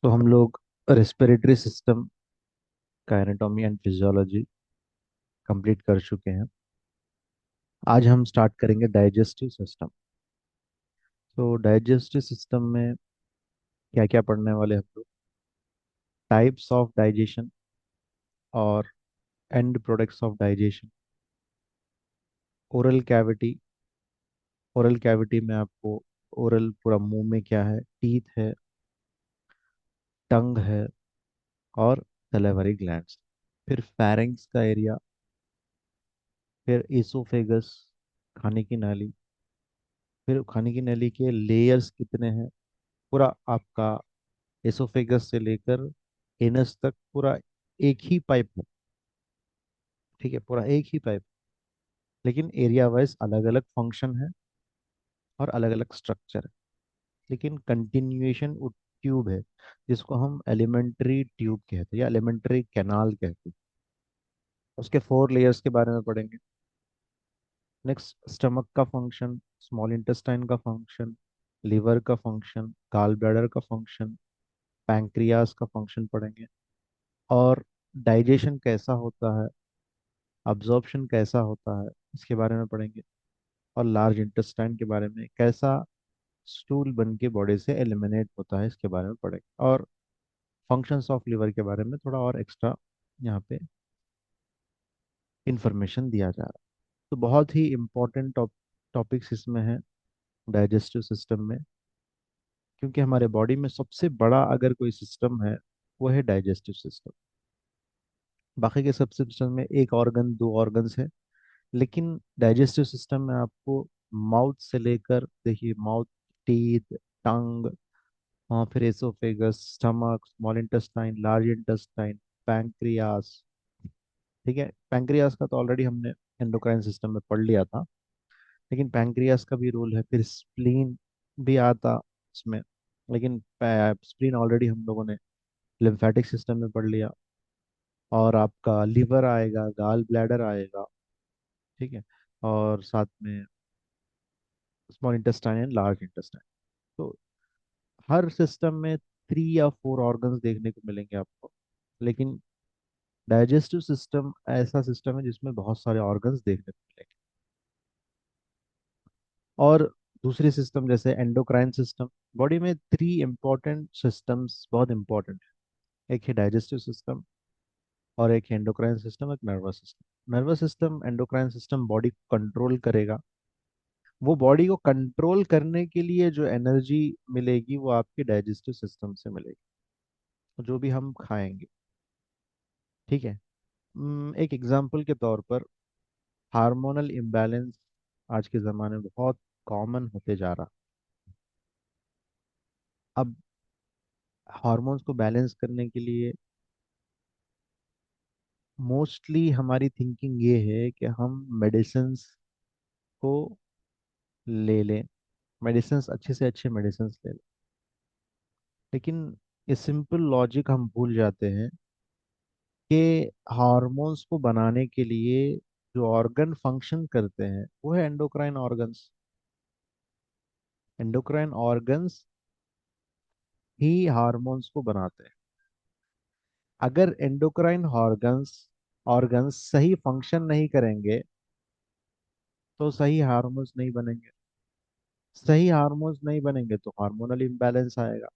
तो हम लोग रेस्पिरेटरी सिस्टम का एनाटॉमी एंड फिजियोलॉजी कंप्लीट कर चुके हैं। आज हम स्टार्ट करेंगे डाइजेस्टिव सिस्टम। तो डाइजेस्टिव सिस्टम में क्या क्या पढ़ने वाले हम लोग? टाइप्स ऑफ डाइजेशन और and products of digestion. Oral cavity. Oral cavity में आपको ओरल पूरा मुंह में क्या है, टीथ है, टंग है और सैलिवरी ग्लैंड्स। फिर फेरिंग्स का एरिया, फिर इसोफेगस, खाने की नाली। फिर खाने की नाली के लेयर्स कितने हैं, पूरा आपका एसोफेगस से लेकर एनस तक पूरा एक ही पाइप है। ठीक है, पूरा एक ही पाइप, लेकिन एरिया वाइज अलग अलग फंक्शन है और अलग अलग स्ट्रक्चर है। लेकिन कंटिन्यूएशन ट्यूब है, जिसको हम एलिमेंट्री ट्यूब कहते हैं या एलिमेंट्री कैनाल कहते हैं। उसके 4 लेयर्स के बारे में पढ़ेंगे। नेक्स्ट, स्टमक का फंक्शन, स्मॉल इंटेस्टाइन का फंक्शन, लिवर का फंक्शन, गाल ब्लैडर का फंक्शन, पैंक्रियास का फंक्शन पढ़ेंगे। और डाइजेशन कैसा होता है, अब्जॉर्प्शन कैसा होता है, इसके बारे में पढ़ेंगे। और लार्ज इंटेस्टाइन के बारे में, कैसा स्टूल बन के बॉडी से एलिमिनेट होता है, इसके बारे में पढ़ेंगे। और फंक्शंस ऑफ लिवर के बारे में थोड़ा और एक्स्ट्रा यहाँ पे इंफॉर्मेशन दिया जा रहा है। तो बहुत ही इम्पोर्टेंट टॉपिक्स इसमें है डाइजेस्टिव सिस्टम में, क्योंकि हमारे बॉडी में सबसे बड़ा अगर कोई सिस्टम है वो है डाइजेस्टिव सिस्टम। बाकी के सब सिस्टम में एक ऑर्गन दो ऑर्गन्स है, लेकिन डाइजेस्टिव सिस्टम में आपको माउथ से लेकर, देखिए, माउथ, टीथ, टंग, फिर oesophagus, stomach, small intestine, large intestine, pancreas. ठीक है, पैंक्रियास का तो ऑलरेडी हमने एंडोक्राइन सिस्टम में पढ़ लिया था, लेकिन पैंक्रियास का भी रोल है। फिर स्प्लीन भी आता इसमें, लेकिन स्प्लीन ऑलरेडी हम लोगों ने लिम्फेटिक सिस्टम में पढ़ लिया। और आपका लिवर आएगा, गाल ब्लैडर आएगा। ठीक है, और साथ में small intestine and large intestine. तो हर सिस्टम में 3 या 4 ऑर्गन्स देखने को मिलेंगे आपको, लेकिन डाइजेस्टिव सिस्टम ऐसा सिस्टम है जिसमें बहुत सारे ऑर्गन्स देखने को मिलेंगे। और दूसरी सिस्टम जैसे एंडोक्राइन सिस्टम, बॉडी में 3 इंपॉर्टेंट सिस्टम्स बहुत इंपॉर्टेंट है। एक है डाइजेस्टिव सिस्टम, और एक है एंडोक्राइन सिस्टम, एक nervous system. Nervous system, endocrine system body को कंट्रोल करेगा। वो बॉडी को कंट्रोल करने के लिए जो एनर्जी मिलेगी वो आपके डाइजेस्टिव सिस्टम से मिलेगी, जो भी हम खाएंगे। ठीक है। एक एग्जांपल के तौर पर, हार्मोनल इम्बैलेंस आज के ज़माने में बहुत कॉमन होते जा रहा। अब हार्मोन्स को बैलेंस करने के लिए मोस्टली हमारी थिंकिंग ये है कि हम मेडिसिन्स को ले लें, मेडिसिन्स, अच्छे से अच्छे मेडिसिन्स ले लें। लेकिन ये सिंपल लॉजिक हम भूल जाते हैं कि हार्मोन्स को बनाने के लिए जो ऑर्गन फंक्शन करते हैं वो है एंडोक्राइन ऑर्गन्स। एंडोक्राइन ऑर्गन्स ही हार्मोन्स को बनाते हैं। अगर एंडोक्राइन ऑर्गन्स ऑर्गन्स सही फंक्शन नहीं करेंगे तो सही हार्मोन्स नहीं बनेंगे। सही हार्मोन्स नहीं बनेंगे तो हार्मोनल इम्बैलेंस आएगा।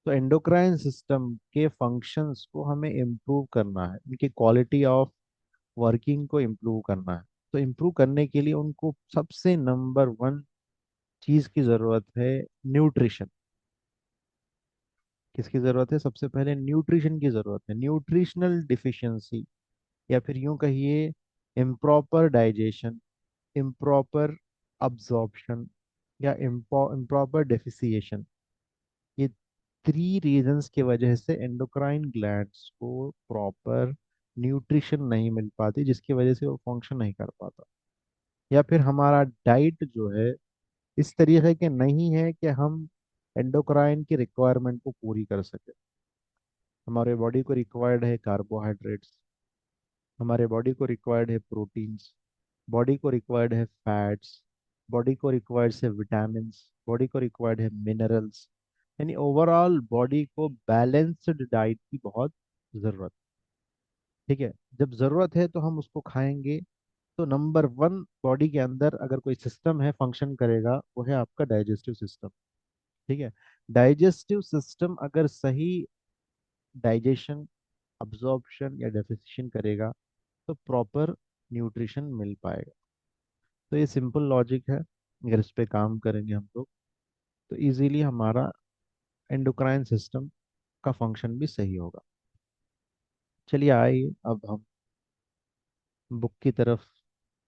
तो एंडोक्राइन सिस्टम के फंक्शंस को हमें इम्प्रूव करना है, उनकी क्वालिटी ऑफ वर्किंग को इम्प्रूव करना है। तो इम्प्रूव करने के लिए उनको सबसे नंबर 1 चीज की जरूरत है, न्यूट्रिशन। किसकी जरूरत है? सबसे पहले न्यूट्रिशन की जरूरत है। न्यूट्रिशनल डिफिशियंसी, या फिर यूं कहिए इम्प्रॉपर डाइजेशन, इम्प्रॉपर अब्जॉर्प्शन, या इम्प्रॉपर डेफिसिएशन, ये 3 रीजंस की वजह से एंडोक्राइन ग्लैंड्स को प्रॉपर न्यूट्रिशन नहीं मिल पाती, जिसकी वजह से वो फंक्शन नहीं कर पाता। या फिर हमारा डाइट जो है इस तरीके के नहीं है कि हम एंडोक्राइन की रिक्वायरमेंट को पूरी कर सके। हमारे बॉडी को रिक्वायर्ड है कार्बोहाइड्रेट्स, हमारे बॉडी को रिक्वायर्ड है प्रोटीन्स, बॉडी को रिक्वायर्ड है फैट्स, बॉडी को रिक्वायर्ड है विटामिन्स, बॉडी को रिक्वायर्ड है मिनरल्स, यानी ओवरऑल बॉडी को बैलेंस्ड डाइट की बहुत जरूरत। ठीक है, जब जरूरत है तो हम उसको खाएंगे। तो नंबर वन बॉडी के अंदर अगर कोई सिस्टम है फंक्शन करेगा, वो है आपका डाइजेस्टिव सिस्टम। ठीक है, डाइजेस्टिव सिस्टम अगर सही डाइजेशन, अब्जॉर्प्शन या डेफिशिएशन करेगा, तो प्रॉपर न्यूट्रिशन मिल पाएगा। तो ये सिंपल लॉजिक है, अगर इस पे काम करेंगे हम लोग, तो इजीली हमारा एंडोक्राइन सिस्टम का फंक्शन भी सही होगा। चलिए आइए अब हम बुक की तरफ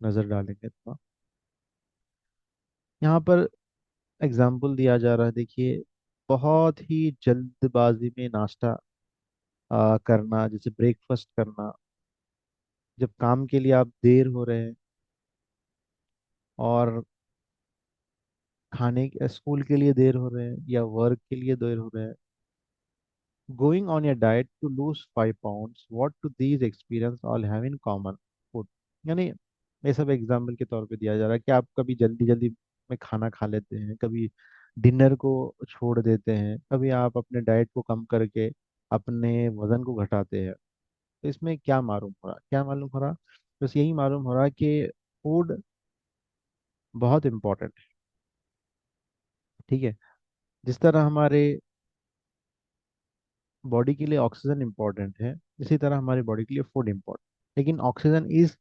नज़र डालेंगे थोड़ा। यहाँ पर एग्जाम्पल दिया जा रहा है, देखिए। बहुत ही जल्दबाजी में नाश्ता करना, जैसे ब्रेकफास्ट करना, जब काम के लिए आप देर हो रहे हैं और स्कूल के लिए देर हो रहे हैं या वर्क के लिए देर हो रहे हैं, going on your diet to lose 5 pounds, what to these experience all have in common? Food. यानी ये सब एग्जाम्पल के तौर पे दिया जा रहा है कि आप कभी जल्दी जल्दी में खाना खा लेते हैं, कभी डिनर को छोड़ देते हैं, कभी आप अपने डाइट को कम करके अपने वजन को घटाते हैं। तो इसमें क्या मालूम हो रहा, क्या मालूम हो रहा? बस यही मालूम हो रहा कि फूड बहुत इम्पोर्टेंट है। ठीक है, जिस तरह हमारे बॉडी के लिए ऑक्सीजन इम्पोर्टेंट है, इसी तरह हमारी बॉडी के लिए फूड इम्पोर्टेंट। लेकिन ऑक्सीजन इज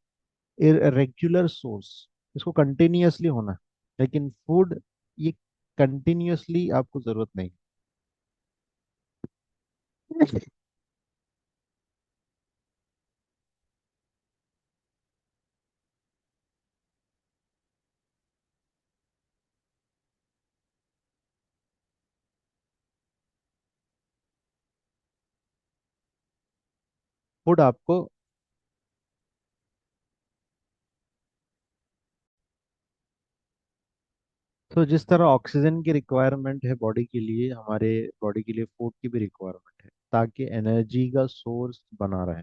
रेगुलर सोर्स, इसको कंटिन्यूअसली होना है। लेकिन फूड, ये कंटिन्यूअसली आपको जरूरत नहीं। फूड आपको, तो जिस तरह ऑक्सीजन की रिक्वायरमेंट है बॉडी के लिए, हमारे बॉडी के लिए फूड की भी रिक्वायरमेंट है, ताकि एनर्जी का सोर्स बना रहे।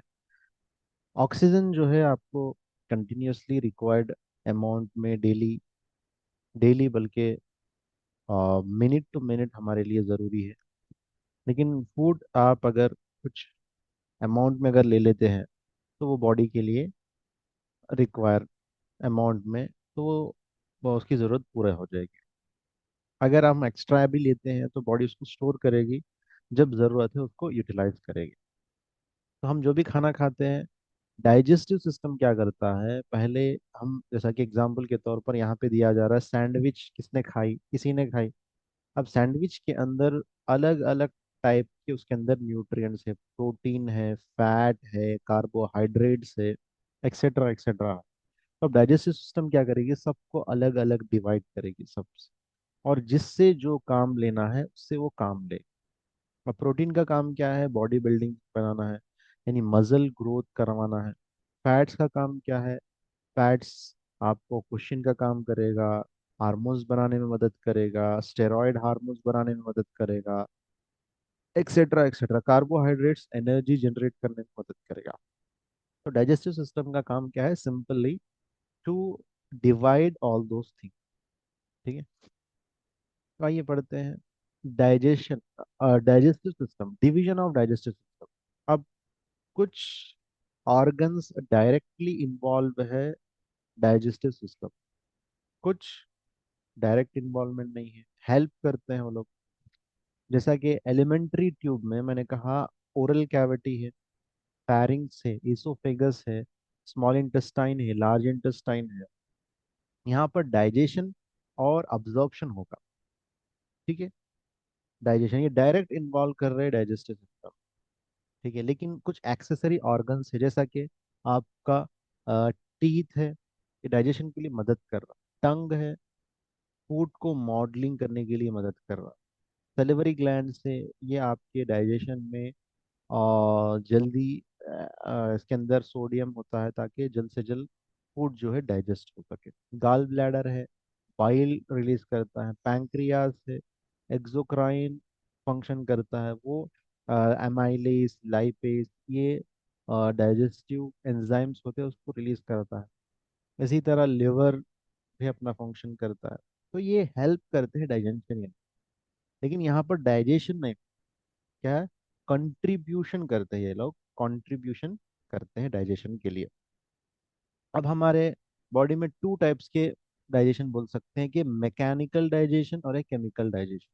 ऑक्सीजन जो है आपको कंटिन्यूअसली रिक्वायर्ड अमाउंट में डेली, डेली बल्कि मिनट टू मिनट हमारे लिए ज़रूरी है। लेकिन फूड आप अगर कुछ अमाउंट में अगर ले लेते हैं, तो वो बॉडी के लिए रिक्वायर अमाउंट में, तो वो उसकी ज़रूरत पूरा हो जाएगी। अगर हम एक्स्ट्रा भी लेते हैं तो बॉडी उसको स्टोर करेगी, जब ज़रूरत है उसको यूटिलाइज करेगी। तो हम जो भी खाना खाते हैं, डाइजेस्टिव सिस्टम क्या करता है पहले, हम जैसा कि एग्जांपल के तौर पर यहाँ पे दिया जा रहा है, सैंडविच किसने खाई? किसी ने खाई। अब सैंडविच के अंदर अलग अलग टाइप के उसके अंदर न्यूट्रिएंट्स है, प्रोटीन है, फैट है, कार्बोहाइड्रेट्स है, एक्सेट्रा एक्सेट्रा। तो अब डाइजेस्टिव सिस्टम क्या करेगी, सबको अलग अलग डिवाइड करेगी सब, और जिससे जो काम लेना है उससे वो काम ले। और प्रोटीन का काम क्या है? बॉडी बिल्डिंग बनाना है, यानी मसल ग्रोथ करवाना है। फैट्स का काम क्या है? फैट्स आपको क्वेश्चन का काम करेगा, हार्मोन्स बनाने में मदद करेगा, स्टेरॉयड हार्मोन्स बनाने में मदद करेगा, etcetera etcetera. Carbohydrates energy generate करने में मदद करेगा। तो डाइजेस्टिव सिस्टम का काम क्या है? Simply to divide all those thing. ठीक है, तो आइए पढ़ते हैं। Digestion, digestive system, division of digestive system. अब कुछ ऑर्गन्स डायरेक्टली इन्वॉल्व है डाइजेस्टिव सिस्टम, कुछ डायरेक्ट इन्वॉल्वमेंट नहीं है, हेल्प करते हैं वो लोग। जैसा कि एलिमेंट्री ट्यूब में मैंने कहा, ओरल कैविटी है, पैरिंग्स है, इसोफेगस है, स्मॉल इंटेस्टाइन है, लार्ज इंटेस्टाइन है। यहाँ पर डाइजेशन और अब्जॉर्प्शन होगा। ठीक है, डाइजेशन ये डायरेक्ट इन्वॉल्व कर रहे हैं डाइजेस्टिव सिस्टम। ठीक है, लेकिन कुछ एक्सेसरी ऑर्गन्स है, जैसा कि आपका टीथ है, ये डाइजेशन के लिए मदद कर रहा। टंग है, फूड को मॉडलिंग करने के लिए मदद कर रहा। सलिवरी ग्लैंड से, ये आपके डाइजेशन में और जल्दी इसके अंदर सोडियम होता है, ताकि जल्द से जल्द फूड जो है डाइजेस्ट हो सके। गाल ब्लैडर है, बाइल रिलीज करता है। पैंक्रियाज है, एक्सोक्राइन फंक्शन करता है, वो एमाइलेज, लाइपेज, ये डाइजेस्टिव एंजाइम्स होते हैं, उसको रिलीज करता है। इसी तरह लिवर भी अपना फंक्शन करता है। तो ये हेल्प करते हैं डाइजेशन में। लेकिन यहाँ पर डाइजेशन में क्या है, कंट्रीब्यूशन करते हैं ये लोग, कंट्रीब्यूशन करते हैं डाइजेशन के लिए। अब हमारे बॉडी में टू टाइप्स के डाइजेशन बोल सकते हैं, कि मैकेनिकल डाइजेशन और एक केमिकल डाइजेशन।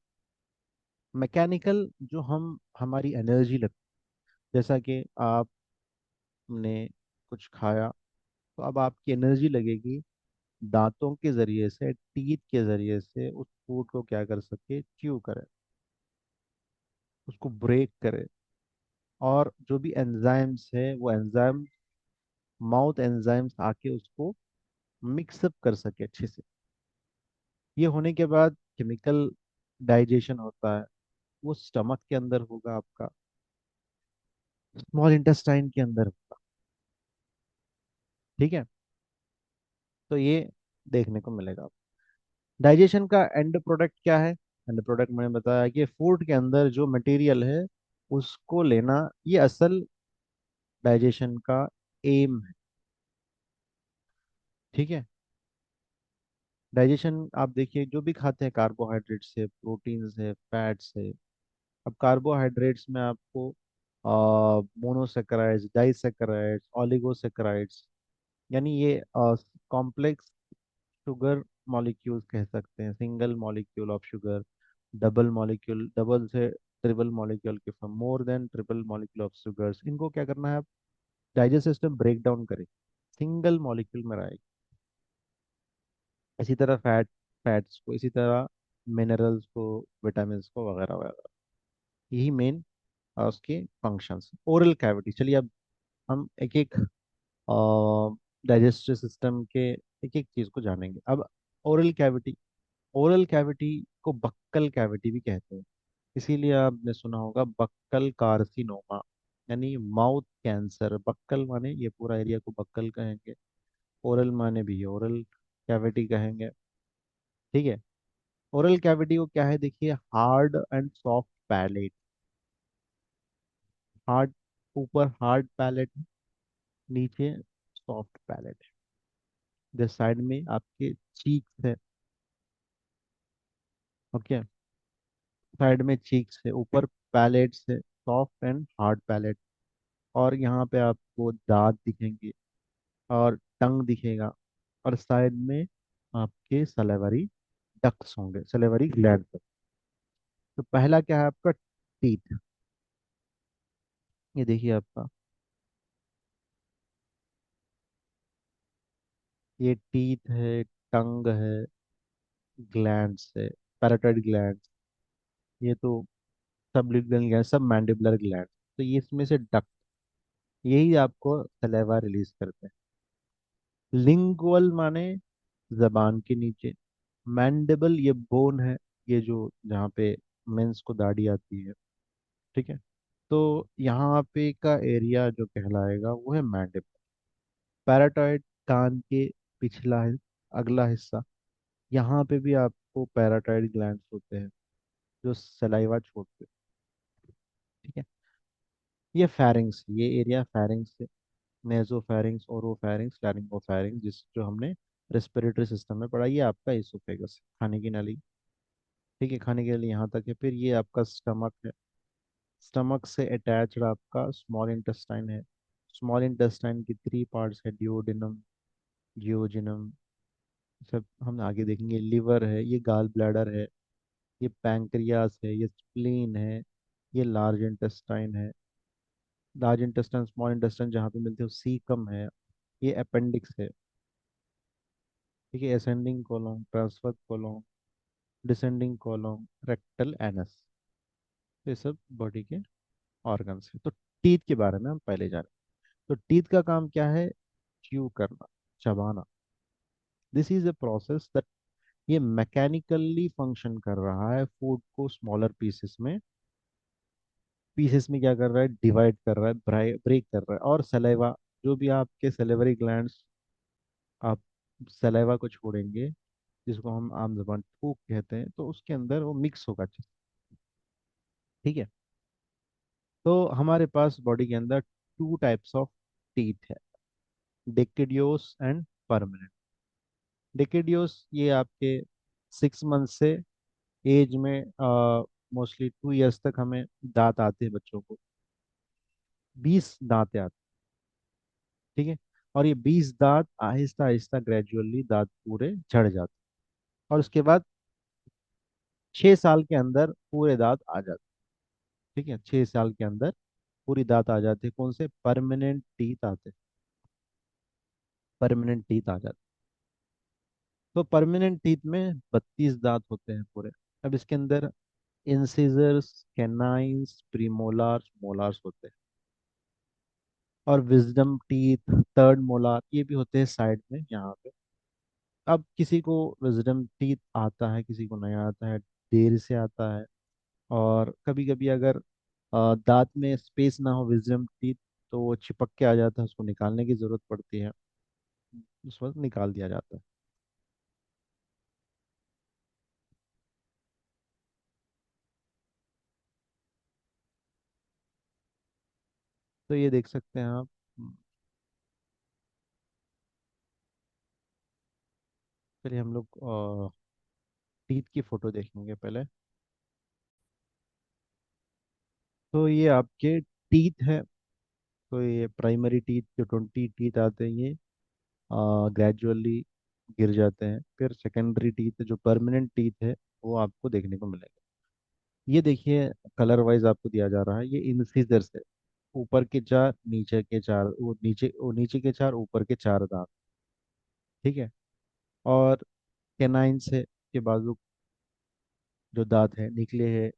मैकेनिकल जो हम हमारी एनर्जी लगती, जैसा कि आपने कुछ खाया तो अब आपकी एनर्जी लगेगी, दांतों के जरिए से, टीथ के जरिए से उस फूड को क्या कर सके, च्यू करे, उसको ब्रेक करे, और जो भी एंजाइम्स है वो एंजाइम, माउथ एंजाइम्स आके उसको मिक्सअप कर सके अच्छे से। ये होने के बाद केमिकल डाइजेशन होता है, वो स्टमक के अंदर होगा, आपका स्मॉल इंटेस्टाइन के अंदर होगा। ठीक है, तो ये देखने को मिलेगा। डाइजेशन का एंड प्रोडक्ट क्या है? एंड प्रोडक्ट मैंने बताया कि फूड के अंदर जो मटेरियल है उसको लेना, ये असल डाइजेशन का एम है। ठीक है, डाइजेशन आप देखिए, जो भी खाते हैं कार्बोहाइड्रेट्स है, प्रोटीन्स है, फैट्स है। अब कार्बोहाइड्रेट्स में आपको मोनोसेकेराइड्स, डाइसेकेराइड्स, ऑलिगोसेकेराइड्स, यानी ये कॉम्प्लेक्स शुगर मॉलिक्यूल्स कह सकते हैं, single molecule of sugar, double molecule, double से ट्रिपल मॉलिक्यूल के form, more than triple molecule of sugars, इनको क्या करना है, आप डाइजेस्ट सिस्टम ब्रेक डाउन करें, सिंगल मॉलिक्यूल में रहेगा। इसी तरह फैट्स को, इसी तरह मिनरल्स को, विटामिन को, वगैरह वगैरह। यही मेन उसके फंक्शंस। ओरल कैविटी, चलिए अब हम एक एक डाइजेस्टिव सिस्टम के एक एक चीज को जानेंगे। अब ओरल कैविटी, ओरल कैविटी को बक्कल कैविटी भी कहते हैं। इसीलिए आपने सुना होगा बक्कल कार्सिनोमा, यानी माउथ कैंसर। बक्कल माने ये पूरा एरिया को बक्कल कहेंगे, ओरल माने भी ओरल कैविटी कहेंगे। ठीक है, ओरल कैविटी को क्या है, देखिए, hard and soft palate. Hard, ऊपर हार्ड पैलेट, नीचे सॉफ्ट पैलेट। इधर साइड में आपके चीक्स है। ओके, साइड में चीक्स है, ऊपर पैलेट से, सॉफ्ट एंड हार्ड पैलेट। और यहाँ पे आपको दांत दिखेंगे, और टंग दिखेगा, और साइड में आपके सलेवरी डक्ट्स होंगे, सलेवरी ग्लैंड। तो पहला क्या है आपका, टीथ। ये देखिए आपका, ये टीथ है, टंग है, ग्लैंड्स है, पैराटाइड ग्लैंड, ये तो सबलिंगुअल ग्लैंड, सब मैंडिबुलर ग्लैंड। तो ये इसमें से डक्ट, यही आपको सलेवा रिलीज करते हैं। लिंगुअल माने जबान के नीचे, मैंडिबल ये बोन है, ये जो जहाँ पे मेंस को दाढ़ी आती है। ठीक है, तो यहाँ पे का एरिया जो कहलाएगा वो है मैंडिबल। पैराटॉइड, कान के पिछला अगला हिस्सा, यहाँ पे भी आपको पैराटॉइड ग्लैंड्स होते हैं जो सलाइवा छोड़ते हैं। ठीक है, ये फेरिंग्स, ये एरिया फेरिंग्स है, नेजोफेरिंग्स, ओरोफेरिंग्स, लैरिंगोफेरिंग्स, जिस जो हमने रेस्पिरेटरी सिस्टम में पढ़ा। ये आपका इसोफेगस, खाने की नाली। ठीक है, खाने के लिए यहाँ तक है। फिर ये आपका स्टमक है, स्टमक से अटैच्ड आपका स्मॉल इंटेस्टाइन है। स्मॉल इंटेस्टाइन की थ्री पार्ट्स है, डिओडिनम, जियोजिनम, सब हम आगे देखेंगे। लिवर है, ये गाल ब्लैडर है, ये पैंक्रियास है, ये स्प्लीन है, ये लार्ज इंटेस्टाइन है। लार्ज इंटेस्टाइन, स्मॉल इंटेस्टाइन जहाँ पे मिलते हो, सीकम है, ये अपेंडिक्स है। ठीक है, ascending colon, transfer colon, descending colon, rectal anus, ये सब बॉडी के ऑर्गन्स है। तो टीथ के बारे में हम पहले जाने। तो टीथ का काम क्या है, च्यू करना, चबाना। This is a process that, ये मैकेनिकली फंक्शन कर रहा है, फूड को स्मॉलर पीसेस में, क्या कर रहा है, डिवाइड कर रहा है, ब्रेक कर रहा है। और सलेवा, जो भी आपके सलेवरी ग्लैंड्स, आप सलेवा को छोड़ेंगे, जिसको हम आम जबान थूक कहते हैं, तो उसके अंदर वो मिक्स होगा अच्छे से। ठीक है, तो हमारे पास बॉडी के अंदर टू टाइप्स ऑफ टीथ है, डेकिडियोस एंड परमानेंट। डेकिडियोस ये आपके 6 मंथ से एज में मोस्टली 2 इयर्स तक हमें दांत आते हैं बच्चों को, 20 दांत आते हैं। ठीक है। और ये 20 दांत आहिस्ता आहिस्ता ग्रेजुअली दांत पूरे झड़ जाते हैं, और उसके बाद 6 साल के अंदर पूरे दांत आ जाते हैं। ठीक है, 6 साल के अंदर पूरी दांत आ जाते हैं। कौन से? परमानेंट टीथ आते हैं, परमानेंट टीथ आ जाते हैं। तो परमानेंट टीथ में 32 दांत होते हैं पूरे। अब इसके अंदर इंसिजर्स, कैनाइंस, प्रीमोलार्स, मोलार्स होते हैं। और विजडम टीथ, थर्ड मोलार, ये भी होते हैं साइड में यहाँ पे। अब किसी को विजडम टीथ आता है, किसी को नहीं आता है, देर से आता है। और कभी कभी अगर दांत में स्पेस ना हो विजडम टीथ, तो वो चिपक के आ जाता है, उसको निकालने की जरूरत पड़ती है। उस वक्त निकाल दिया जाता है। तो ये देख सकते हैं आप। चलिए हम लोग टीथ की फोटो देखेंगे पहले। तो ये आपके टीथ है। तो ये प्राइमरी टीथ, जो 20 टीथ आते हैं, ये ग्रेजुअली गिर जाते हैं। फिर सेकेंडरी टीथ, जो परमानेंट टीथ है, वो आपको देखने को मिलेगा। ये देखिए, कलर वाइज आपको दिया जा रहा है। ये इंसिजर्स है, ऊपर के चार, नीचे के चार, वो नीचे के चार, ऊपर के चार दांत। ठीक है। और कैनाइंस है, के बाजू जो दांत है निकले हैं।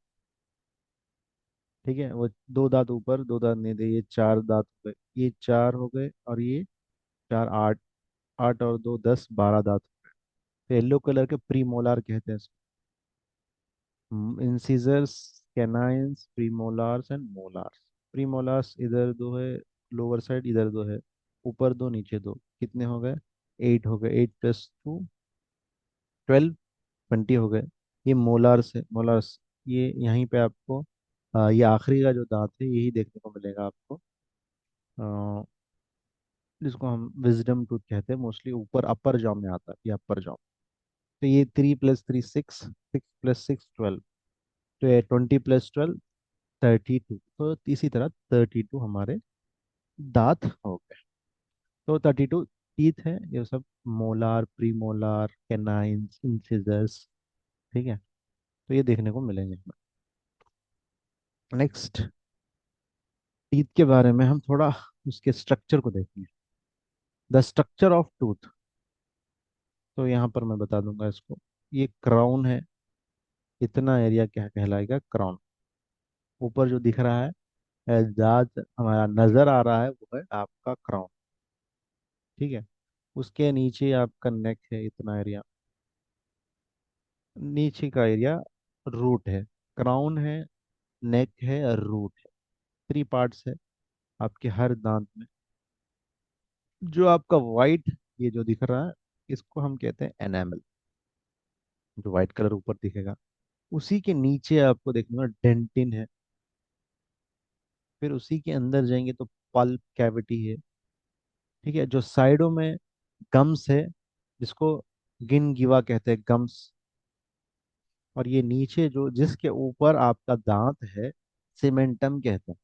ठीक है, वो 2 दांत ऊपर, 2 दांत नीचे, ये 4 दांत हो गए। ये 4 हो गए, और ये 4, 8। 8 और 2, 10, 12 दांत। तो येलो कलर के प्री मोलार कहते हैं। Incisors, canines, premolars and molars. Premolars इधर दो है, लोअर साइड इधर दो है, ऊपर दो नीचे दो। कितने हो गए? 8 हो गए। 8 + 2, 12, 20 हो गए। ये मोलार्स है, मोलार्स। ये यहीं पे आपको ये आखिरी का जो दांत है, यही देखने को मिलेगा आपको, अ, जिसको हम विजडम टूथ कहते हैं। मोस्टली ऊपर अपर जॉ में आता है, ये अपर जॉ। तो ये 3 + 3 6, 6 + 6 12। तो ये 20 + 12, 32। तो इसी तरह 32 हमारे दांत हो गए। तो 32 टीथ है, ये सब मोलार, प्रीमोलार, कैनाइंस, इंसिजर्स। ठीक है। तो ये देखने को मिलेंगे हमें। नेक्स्ट, टीथ के बारे में हम थोड़ा उसके स्ट्रक्चर को देखेंगे। The structure of tooth. तो यहाँ पर मैं बता दूंगा इसको। ये क्राउन है, इतना एरिया क्या कहलाएगा? क्राउन। ऊपर जो दिख रहा है दांत हमारा नजर आ रहा है, वो है आपका क्राउन। ठीक है। उसके नीचे आपका नेक है, इतना एरिया। नीचे का एरिया रूट है। क्राउन है, नेक है और रूट है। 3 पार्ट्स है आपके हर दांत में। जो आपका वाइट, ये जो दिख रहा है, इसको हम कहते हैं एनामल, जो वाइट कलर ऊपर दिखेगा। उसी के नीचे आपको देखने को डेंटिन है। फिर उसी के अंदर जाएंगे तो पल्प कैविटी है। ठीक है। जो साइडों में गम्स है, जिसको गिनगिवा कहते हैं, गम्स। और ये नीचे जो जिसके ऊपर आपका दांत है, सीमेंटम कहते हैं।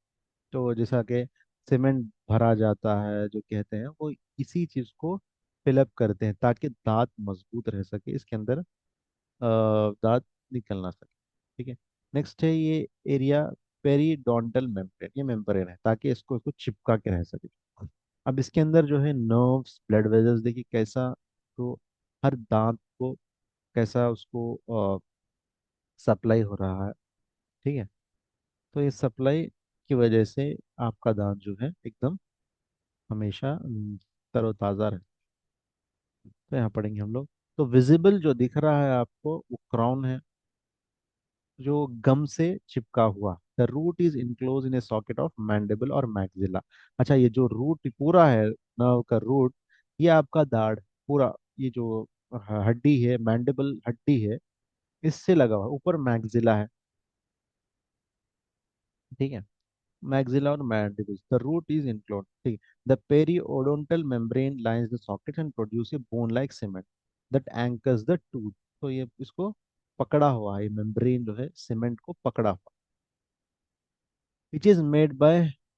तो जैसा कि सीमेंट भरा जाता है जो कहते हैं, वो इसी चीज को फिलअप करते हैं ताकि दांत मजबूत रह सके, इसके अंदर दांत निकल ना सके। ठीक है। नेक्स्ट है ये एरिया पेरिडोंटल मेम्ब्रेन। ये मेम्ब्रेन है ताकि इसको इसको चिपका के रह सके। अब इसके अंदर जो है नर्व्स, ब्लड वेजल्स, देखिए कैसा, तो हर दांत को कैसा उसको सप्लाई हो रहा है। ठीक है। तो ये सप्लाई की वजह से आपका दांत जो है एकदम हमेशा तरोताज़ा रहे। तो यहाँ पढ़ेंगे हम लोग। तो विजिबल जो दिख रहा है आपको, वो क्राउन है, जो गम से चिपका हुआ। The root is enclose in a socket of mandible और मैक्सिला। अच्छा, ये जो रूट पूरा है, नर्व का रूट, ये आपका दाढ़ पूरा, ये जो हड्डी है, मैंडिबल हड्डी है, इससे लगा हुआ है। ऊपर मैक्सिला है। ठीक है। maxilla or mandibles. The root is included. ठीक है। The periodontal membrane lines the socket and produce a bone-like cement that anchors the tooth. तो ये इसको पकड़ा हुआ है, मेम्ब्रेन जो है सीमेंट को पकड़ा हुआ, which is made by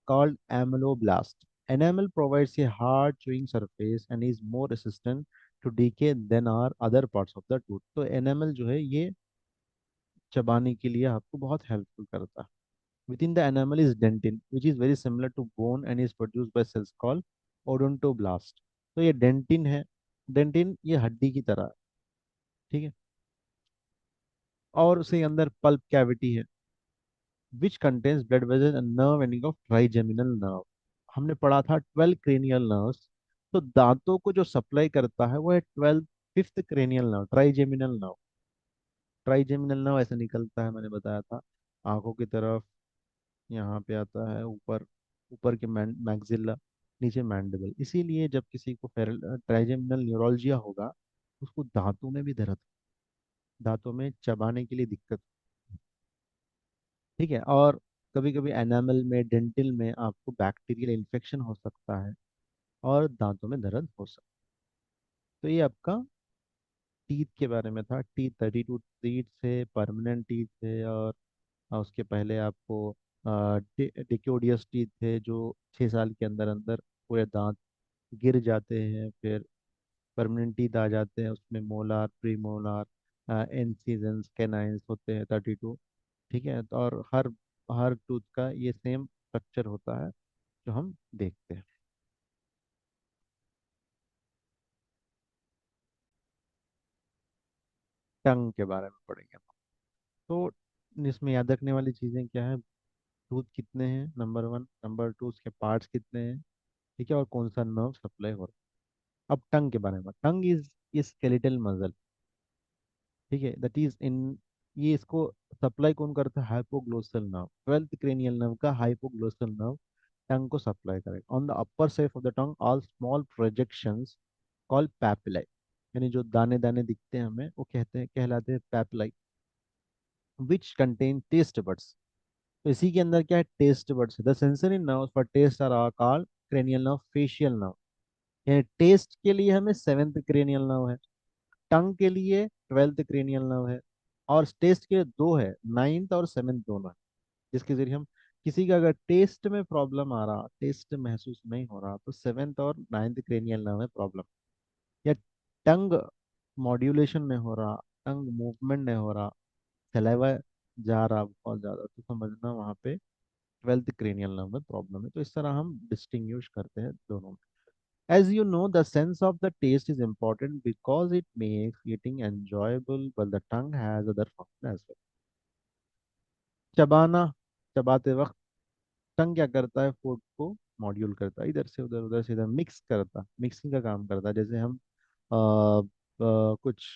called ameloblast. Enamel provides a hard chewing surface and is more resistant to decay than our other parts of the tooth. तो enamel जो है ये चबाने के लिए आपको बहुत हेल्पफुल करता है. Within the enamel is dentin, which is very similar to bone and is produced by cells called odontoblast. तो ये डेंटिन है. डेंटिन ये हड्डी की तरह है. ठीक है. और उसके अंदर पल्प कैविटी है, which contains blood vessel and nerve ending of trigeminal nerve. हमने पढ़ा था 12 क्रेनियल नर्व्स. तो दांतों को जो सप्लाई करता है वो है 12 fifth cranial nerve, trigeminal nerve. Trigeminal nerve ऐसे निकलता है, मैंने बताया था, आंखों की तरफ. यहाँ पे आता है ऊपर, ऊपर के मैक्सिला, नीचे मैंडिबल. इसीलिए जब किसी को ट्राइजेमिनल न्यूरोलजिया होगा, उसको दांतों में भी दर्द, दांतों में चबाने के लिए दिक्कत. ठीक है. और कभी कभी एनामल में, डेंटिल में आपको बैक्टीरियल इन्फेक्शन हो सकता है और दांतों में दर्द हो सकता है. तो ये आपका टीथ के बारे में था. टीथ 32 टीथ से परमानेंट टीथ थे, और उसके पहले आपको डिक्योडियस टीथ थे जो 6 साल के अंदर अंदर पूरे दांत गिर जाते हैं. फिर परमानेंट टीथ आ जाते हैं, उसमें molar, pre molar, incisions, canines होते हैं 32. ठीक है. तो और हर हर टूथ का ये सेम स्ट्रक्चर होता है जो हम देखते हैं. टंग के बारे में पढ़ेंगे. तो इसमें याद रखने वाली चीज़ें क्या है? टूथ कितने हैं, नंबर वन. नंबर टू, उसके पार्ट्स कितने हैं. ठीक है. और कौन सा नर्व सप्लाई हो रहा है. अब टंग के बारे में. Tongue is skeletal muscle. ठीक है. दैट इज इन, ये इसको सप्लाई कौन करता है? Hypoglossal nerve, 12th cranial nerve का हाइपोग्लोसल नर्व टंग को सप्लाई करेगा. On the upper side of the tongue all small projections called papillae, यानी जो दाने दाने दिखते हैं हमें, वो कहते हैं, कहलाते हैं papillae, which contain taste buds. तो इसी के अंदर क्या है? Taste buds. The sensory nerves for taste are called cranial nerve, facial nerve. यानी टेस्ट के लिए हमें 7th क्रेनियल नर्व है, टंग के लिए 12th क्रेनियल नर्व है, और टेस्ट के लिए दो है, 9th और 7th दोनों है, जिसके जरिए हम किसी का अगर टेस्ट में प्रॉब्लम आ रहा, टेस्ट महसूस नहीं हो रहा, तो 7th और 9th क्रेनियल नर्व में प्रॉब्लम. या टंग मॉड्यूलेशन नहीं हो रहा, टंग मूवमेंट नहीं हो रहा, सलाइवा जा रहा बहुत ज़्यादा, तो समझना वहाँ पे 12th क्रेनियल नर्व में प्रॉब्लम है. तो इस तरह हम डिस्टिंग्विश करते हैं दोनों में. As you know, the sense of the taste is important because it makes eating enjoyable, but the tongue has other function as well. चबाना, चबाते वक्त टंग क्या करता है? फूड को मॉड्यूल करता है, इधर से उधर, उधर से इधर मिक्स करता, मिक्सिंग का काम करता है. जैसे हम कुछ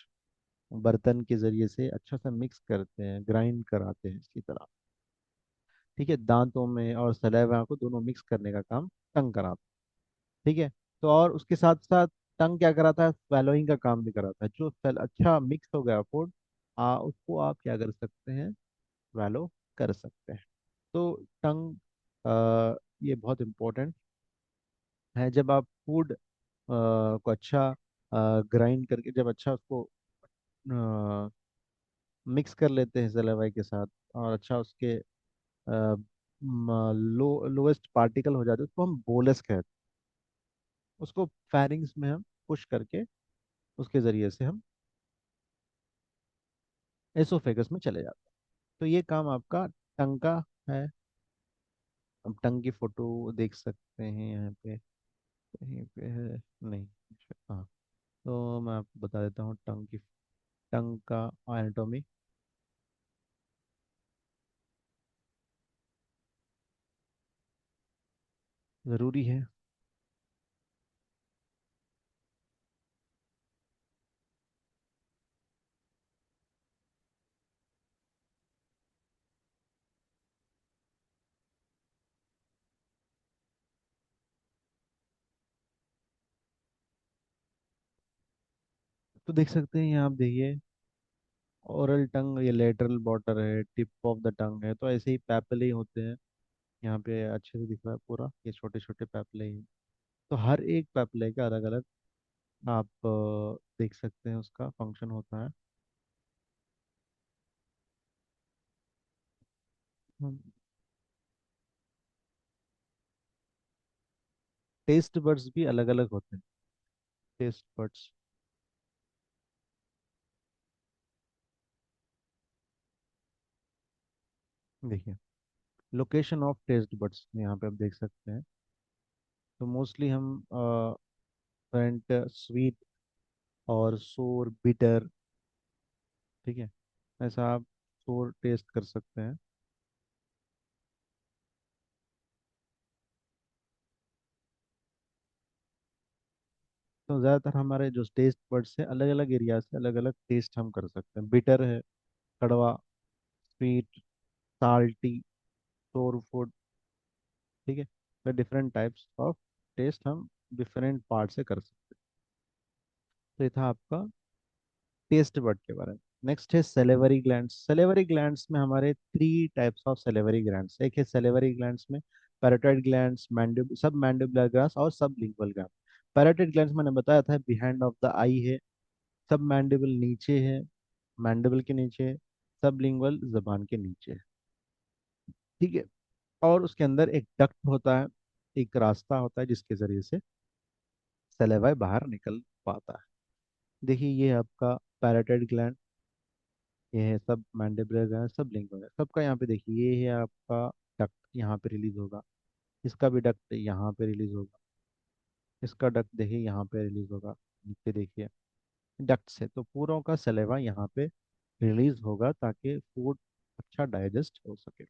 बर्तन के जरिए से अच्छा सा मिक्स करते हैं, ग्राइंड कराते हैं, इसी तरह. ठीक है. दांतों में और सलाइवा को दोनों मिक्स करने का काम टंग कराता है. ठीक है. तो और उसके साथ साथ टंग क्या कराता है? स्वेलोइंग का काम भी कराता है. जो अच्छा मिक्स हो गया फूड, उसको आप क्या कर सकते हैं? स्वेलो कर सकते हैं. तो टंग ये बहुत इम्पोर्टेंट है. जब आप फूड को अच्छा ग्राइंड करके, जब अच्छा उसको मिक्स कर लेते हैं सलाइवा के साथ, और अच्छा उसके लोएस्ट पार्टिकल हो जाते हैं, उसको हम बोलस कहते हैं. उसको फैरिंग्स में हम पुश करके, उसके जरिए से हम एसोफेगस में चले जाते हैं. तो ये काम आपका टंग का है. अब टंग की फोटो देख सकते हैं यहाँ पे, कहीं पे है नहीं? हाँ. तो मैं आपको बता देता हूँ टंग की, टंग का एनाटॉमी. ज़रूरी है. तो देख सकते हैं यहाँ, आप देखिए, ओरल टंग, ये लेटरल बॉर्डर है, टिप ऑफ द टंग है. तो ऐसे ही पैपिले होते हैं. यहाँ पे अच्छे से दिख रहा है पूरा, ये छोटे छोटे पैपिले हैं. तो हर एक पैपिले का अलग अलग आप देख सकते हैं उसका फंक्शन होता है. टेस्ट बड्स भी अलग अलग होते हैं। टेस्ट बड्स, देखिए, लोकेशन ऑफ टेस्ट बड्स यहाँ पे आप देख सकते हैं। तो मोस्टली हम फ्रंट स्वीट और सोर बिटर, ठीक है, ऐसा आप सोर टेस्ट कर सकते हैं। तो ज़्यादातर हमारे जो टेस्ट बड्स है अलग अलग एरिया से अलग अलग टेस्ट हम कर सकते हैं। बिटर है, कड़वा, स्वीट, साल्टी, सोर फूड, ठीक है। तो डिफरेंट टाइप्स ऑफ टेस्ट हम डिफरेंट पार्ट से कर सकते हैं। तो ये था आपका टेस्ट बड के बारे में। नेक्स्ट है सेलेवरी ग्लैंड्स। सेलेवरी ग्लैंड्स में हमारे three types of salivary glands, एक है सेलेवरी ग्लैंड्स में पैराटाइड ग्लैंड्स, मैंडिब सब मैंडिबुलर ग्लैंड्स और सब लिंगुअल ग्लैंड। पैराटाइड ग्लैंड्स मैंने बताया था बिहाइंड ऑफ द आई है, सब मैंडिबल नीचे है, मैंडिबल के नीचे, सब लिंगुअल जबान के नीचे है, ठीक है। और उसके अंदर एक डक्ट होता है, एक रास्ता होता है जिसके जरिए से सलेवाई बाहर निकल पाता है। देखिए ये है आपका पैराटाइड ग्लैंड, ये है सब मैंडिबुलर ग्लैंड, सब लिंगुअल है सबका। यहाँ पे देखिए ये है आपका डक्ट, यहाँ पे रिलीज होगा, इसका भी डक्ट यहाँ पे रिलीज होगा, इसका डक्ट देखिए यहाँ पे रिलीज होगा, नीचे देखिए डक्ट से। तो पूरों का सलेवा यहाँ पे रिलीज होगा ताकि फूड अच्छा डाइजेस्ट हो सके।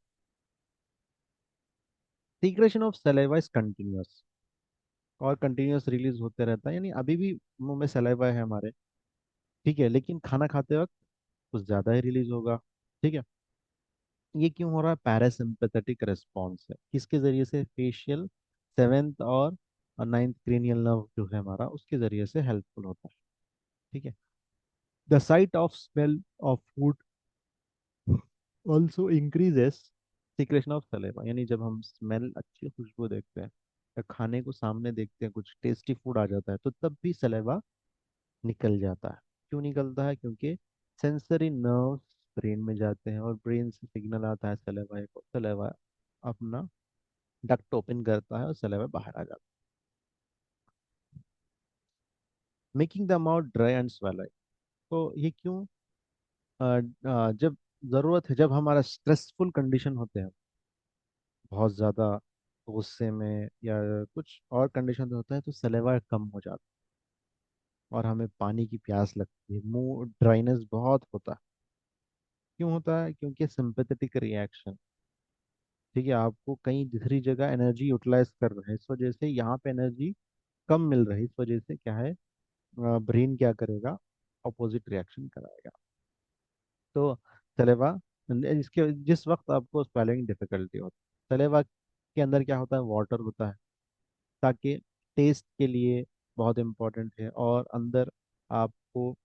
Secretion of saliva is continuous, और कंटिन्यूअस रिलीज होते रहता है, यानी अभी भी मुंह में सलाइवा है हमारे, ठीक है, लेकिन खाना खाते वक्त कुछ ज्यादा ही रिलीज होगा, ठीक है। ये क्यों हो रहा है? पैरासिम्पैथेटिक रेस्पॉन्स है, किसके जरिए से? फेशियल सेवेंथ और नाइन्थ क्रेनियल नर्व जो है हमारा, उसके जरिए से हेल्पफुल होता है, ठीक है। The site of smell of food also increases secretion of saliva, यानी जब हम स्मेल, अच्छी खुशबू देखते हैं या खाने को सामने देखते हैं, कुछ टेस्टी फूड आ जाता है, तो तब भी सलेवा निकल जाता है। क्यों निकलता है? क्योंकि सेंसरी नर्व्स ब्रेन में जाते हैं और ब्रेन से सिग्नल आता है सलेवा को, सलेवा अपना डक्ट ओपन करता है और सलेवा बाहर आ जाता है, making the mouth dry and swallow. तो ये क्यों? जब ज़रूरत है, जब हमारा स्ट्रेसफुल कंडीशन होते हैं, बहुत ज़्यादा गुस्से में या कुछ और कंडीशन होता है, तो सलेवा कम हो जाता है और हमें पानी की प्यास लगती है, मुंह ड्राइनेस बहुत होता है। क्यों होता है? क्योंकि सिंपैथेटिक रिएक्शन, ठीक है, आपको कहीं दूसरी जगह एनर्जी यूटिलाइज कर रहे हैं, इस वजह से यहाँ पे एनर्जी कम मिल रही है, इस वजह से क्या है, ब्रेन क्या करेगा, अपोजिट रिएक्शन कराएगा। तो सलेवा, इसके जिस वक्त आपको स्पेलिंग डिफिकल्टी होती है, सलेवा के अंदर क्या होता है, वाटर होता है, ताकि टेस्ट के लिए बहुत इम्पोर्टेंट है, और अंदर आपको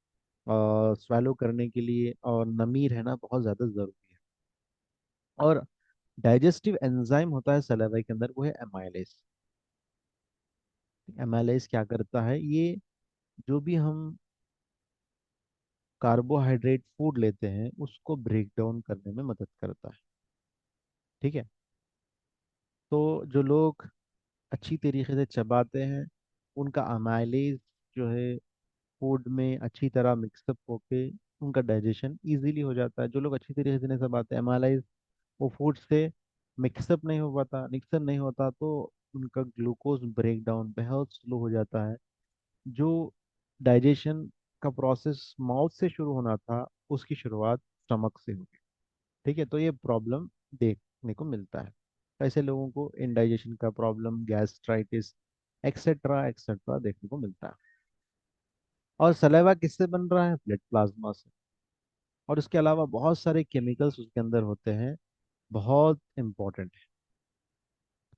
स्वेलो करने के लिए और नमी रहना बहुत ज़्यादा ज़रूरी है। और डाइजेस्टिव एंजाइम होता है सलाइवा के अंदर, वो है एमाइलेज। एमाइलेज क्या करता है, ये जो भी हम कार्बोहाइड्रेट फूड लेते हैं उसको ब्रेक डाउन करने में मदद करता है, ठीक है। तो जो लोग अच्छी तरीके से चबाते हैं, उनका अमाइलेज जो है फूड में अच्छी तरह मिक्सअप होके उनका डाइजेशन इजीली हो जाता है। जो लोग अच्छी तरीके से नहीं चबाते, अमाइलेज वो फूड से मिक्सअप नहीं हो पाता, मिक्सर नहीं होता, तो उनका ग्लूकोज ब्रेक डाउन बहुत स्लो हो जाता है। जो डाइजेशन का प्रोसेस माउथ से शुरू होना था, उसकी शुरुआत स्टमक से होगी, ठीक है। तो ये प्रॉब्लम देखने को मिलता है, ऐसे लोगों को इंडाइजेशन का प्रॉब्लम, गैस्ट्राइटिस एक्सेट्रा एक्सेट्रा देखने को मिलता है। और सलाइवा किससे बन रहा है? ब्लड प्लाज्मा से। और इसके अलावा बहुत सारे केमिकल्स उसके अंदर होते हैं, बहुत इंपॉर्टेंट है,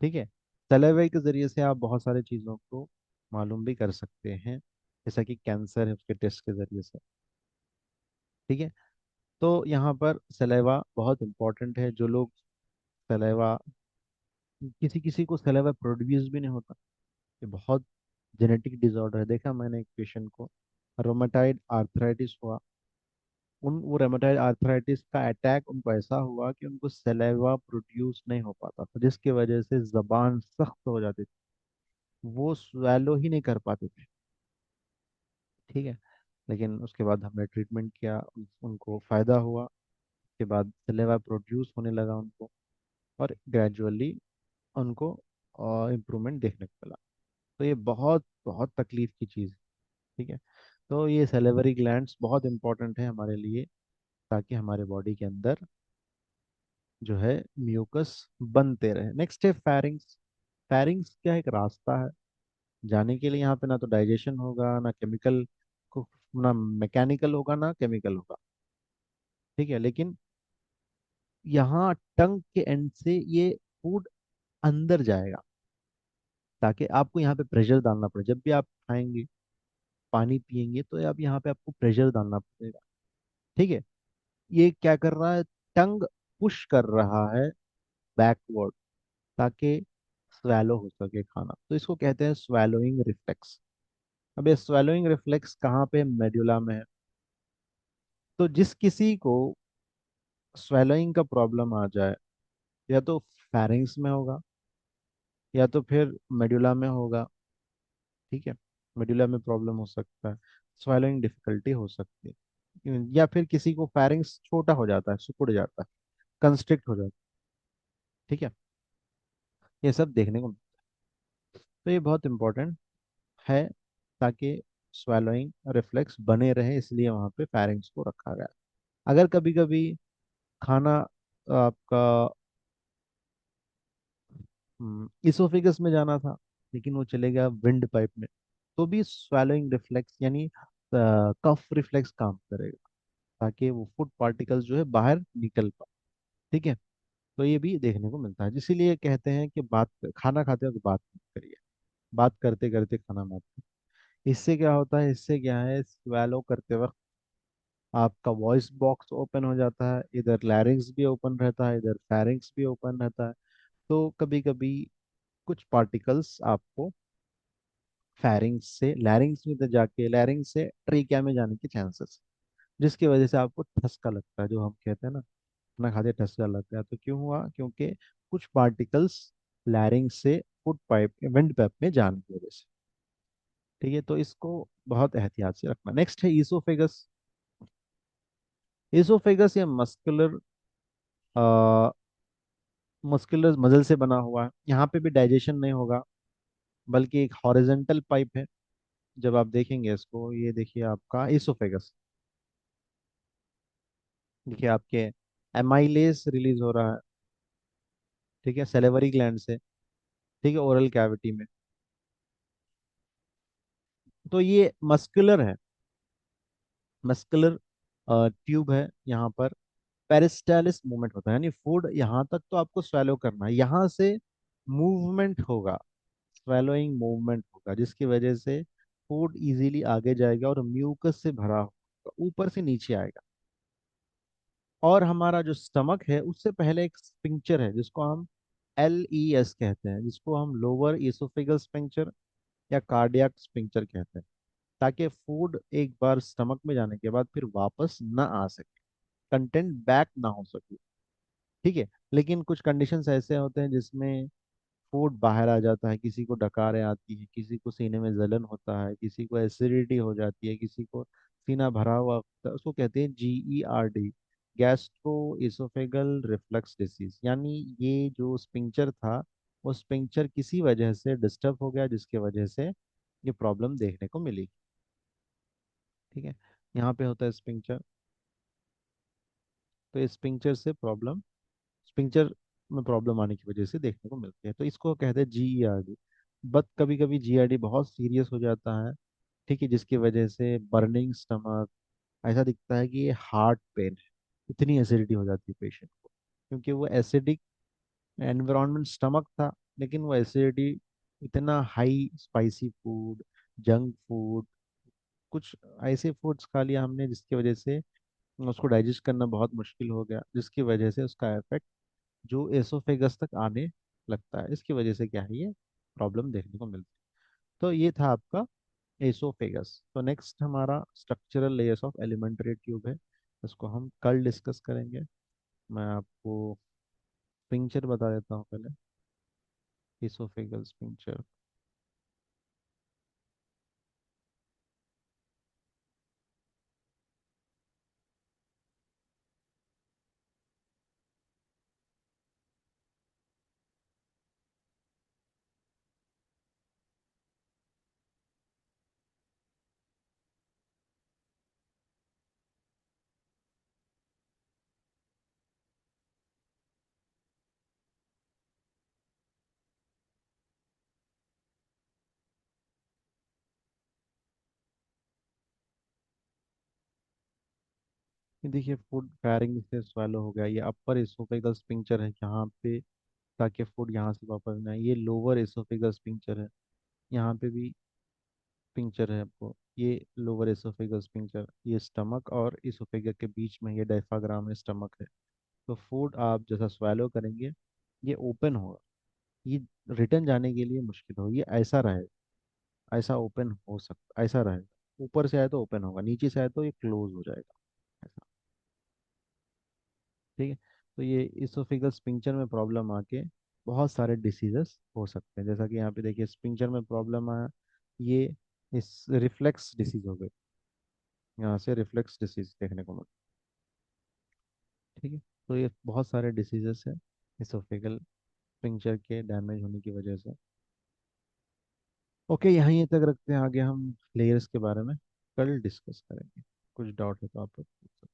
ठीक है। सलाइवा के जरिए से आप बहुत सारी चीज़ों को मालूम भी कर सकते हैं, जैसा कि कैंसर है उसके टेस्ट के जरिए से, ठीक है। तो यहाँ पर सलाइवा बहुत इंपॉर्टेंट है। जो लोग सलाइवा, किसी किसी को सलाइवा प्रोड्यूस भी नहीं होता, ये बहुत जेनेटिक डिसऑर्डर है। देखा मैंने एक पेशेंट को, रोमेटाइड आर्थराइटिस हुआ, वो रेमेटॉइड आर्थराइटिस का अटैक उनको ऐसा हुआ कि उनको सलेवा प्रोड्यूस नहीं हो पाता था, जिसकी वजह से जबान सख्त हो जाती थी, वो स्वेलो ही नहीं कर पाते थे। ठीक है। लेकिन उसके बाद हमने ट्रीटमेंट किया, उनको फायदा हुआ। उसके बाद सलेवा प्रोड्यूस होने लगा उनको, और ग्रेजुअली उनको इम्प्रूवमेंट देखने को मिला। तो ये बहुत बहुत तकलीफ की चीज़ है। ठीक है। तो ये सलेवरी ग्लैंड्स बहुत इंपॉर्टेंट है हमारे लिए, ताकि हमारे बॉडी के अंदर जो है म्यूकस बनते रहे। नेक्स्ट है फेरिंग्स। फेरिंग्स क्या एक रास्ता है जाने के लिए। यहाँ पे ना तो डाइजेशन होगा, ना केमिकल को, ना मैकेनिकल होगा, ना केमिकल होगा। ठीक है। लेकिन यहाँ टंग के एंड से ये फूड अंदर जाएगा, ताकि आपको यहाँ पे प्रेशर डालना पड़े। जब भी आप खाएंगे, पानी पिएंगे, तो अब यहाँ पे आपको प्रेशर डालना पड़ेगा। ठीक है। ये क्या कर रहा है, टंग पुश कर रहा है बैकवर्ड, ताकि स्वैलो हो सके खाना। तो इसको कहते हैं स्वैलोइंग रिफ्लेक्स। अब ये स्वैलोइंग रिफ्लेक्स कहाँ पे, मेडुला में है। तो जिस किसी को स्वेलोइंग का प्रॉब्लम आ जाए, या तो फेरिंग्स में होगा, या तो फिर मेडुला में होगा। ठीक है। मेडुला में प्रॉब्लम हो सकता है, स्वेलोइंग डिफिकल्टी हो सकती है, या फिर किसी को फेरिंग्स छोटा हो जाता है, सिकुड़ जाता है, कंस्ट्रिक्ट हो जाता है। ठीक है। ये सब देखने को तो ये बहुत इंपॉर्टेंट है, ताकि स्वेलोइंग रिफ्लेक्स बने रहे, इसलिए वहाँ पे फेरिंग्स को रखा गया। अगर कभी कभी खाना आपका इसोफिगस में जाना था, लेकिन वो चले गया विंड पाइप में, तो भी swallowing रिफ्लेक्स यानी कफ रिफ्लेक्स काम करेगा, ताकि वो फूड पार्टिकल्स जो है बाहर निकल पाए। ठीक है। तो ये भी देखने को मिलता है, इसीलिए कहते हैं कि खाना खाते वक्त बात मत करिए, बात करते करते खाना मत खाइए। इससे क्या होता है, इससे क्या है, स्वेलो करते वक्त आपका वॉइस बॉक्स ओपन हो जाता है, इधर लैरिंग्स भी ओपन रहता है, इधर फेरिंग्स भी ओपन रहता है। तो कभी कभी कुछ पार्टिकल्स आपको फेरिंग्स से लैरिंग्स में तो जाके लैरिंग्स से ट्रीकिया में जाने के चांसेस, जिसकी वजह से आपको ठसका लगता है, जो हम कहते हैं ना, खाना खाते ठसका लगता है। तो क्यों हुआ, क्योंकि कुछ पार्टिकल्स लैरिंग्स से फूड पाइप वेंट पाइप में जाने की वजह से। ठीक है। तो इसको बहुत एहतियात से रखना। नेक्स्ट है ईसोफेगस। ईसोफेगस ये मस्कुलर मसल से बना हुआ है। यहाँ पे भी डाइजेशन नहीं होगा, बल्कि एक हॉरिजेंटल पाइप है। जब आप देखेंगे इसको, ये देखिए आपका ईसोफेगस, देखिए आपके एमाइलेस रिलीज हो रहा है। ठीक है, सेलेवरी ग्लैंड से। ठीक है, ओरल कैविटी में। तो ये मस्कुलर है, मस्कुलर ट्यूब है यहाँ पर। पेरिस्टालिस मूवमेंट होता है, यानी फूड यहाँ तक तो आपको स्वेलो करना है, यहाँ से मूवमेंट होगा, स्वेलोइंग मूवमेंट होगा, जिसकी वजह से फूड इजीली आगे जाएगा और म्यूकस से भरा होगा, ऊपर से नीचे आएगा। और हमारा जो स्टमक है, उससे पहले एक स्पिंक्चर है, जिसको हम LES कहते हैं, जिसको हम लोअर इसोफेगल स्पिंक्चर या कार्डियक स्पिंक्चर कहते हैं, ताकि फूड एक बार स्टमक में जाने के बाद फिर वापस ना आ सके, कंटेंट बैक ना हो सके। ठीक है। लेकिन कुछ कंडीशंस ऐसे होते हैं जिसमें फूड बाहर आ जाता है, किसी को डकारें आती है, किसी को सीने में जलन होता है, किसी को एसिडिटी हो जाती है, किसी को सीना भरा हुआ होता है। उसको कहते हैं GERD, gastro oesophageal reflux disease. यानी ये जो स्पिंक्चर था, वो स्पिंक्चर किसी वजह से डिस्टर्ब हो गया, जिसकी वजह से ये प्रॉब्लम देखने को मिली। ठीक है। यहाँ पे होता है स्पिंक्चर। तो इस स्पिंक्चर से प्रॉब्लम, स्पिंक्चर में प्रॉब्लम आने की वजह से देखने को मिलती है, तो इसको कहते हैं GERD। बट कभी कभी GERD बहुत सीरियस हो जाता है। ठीक है, जिसकी वजह से बर्निंग स्टमक, ऐसा दिखता है कि ये हार्ट पेन है, इतनी एसिडिटी हो जाती है पेशेंट को, क्योंकि वो एसिडिक एनवायरनमेंट स्टमक था, लेकिन वो एसिडिटी, इतना high spicy food, junk food, कुछ ऐसे फूड्स खा लिया हमने, जिसकी वजह से उसको डाइजेस्ट करना बहुत मुश्किल हो गया, जिसकी वजह से उसका इफेक्ट जो एसोफेगस तक आने लगता है। इसकी वजह से क्या है, ये प्रॉब्लम देखने को मिलती है। तो ये था आपका एसोफेगस। तो नेक्स्ट हमारा structural layers of alimentary tube है। इसको हम कल डिस्कस करेंगे। मैं आपको स्पिंक्चर बता देता हूँ पहले। Oesophageal sphincter. ये देखिए, फूड फायरिंग से swallow हो गया, ये अपर इसोफेगल स्पिंक्चर है यहाँ पे, ताकि फूड यहाँ से वापस ना आए। ये लोअर इसोफेगल स्पिंक्चर है, यहाँ पे भी स्पिंक्चर है आपको। ये लोअर इसोफेगल स्पिंक्चर, ये स्टमक और इसोफेगस के बीच में ये डायफ्राग्राम है, स्टमक है। तो फूड आप जैसा swallow करेंगे, ये ओपन होगा। ये रिटर्न जाने के लिए मुश्किल होगी, ऐसा रहेगा। ऐसा ओपन हो सकता, ऐसा रहेगा। ऊपर से आए तो ओपन होगा, नीचे से आए तो ये क्लोज हो जाएगा, ऐसा। ठीक है। तो ये इसोफेगल स्पिंक्चर में प्रॉब्लम आके बहुत सारे डिसीजेस हो सकते हैं। जैसा कि यहाँ पे देखिए, स्पिंक्चर में प्रॉब्लम आया, ये इस रिफ्लेक्स डिसीज हो गई। यहाँ से रिफ्लेक्स डिसीज देखने को मिला। ठीक है। तो ये बहुत सारे डिसीजेस हैं इसोफेगल स्पिंक्चर के डैमेज होने की वजह से। ओके, यहीं तक रखते हैं, आगे हम लेयर्स के बारे में कल डिस्कस करेंगे। कुछ डाउट है तो आप पूछ सकते हैं।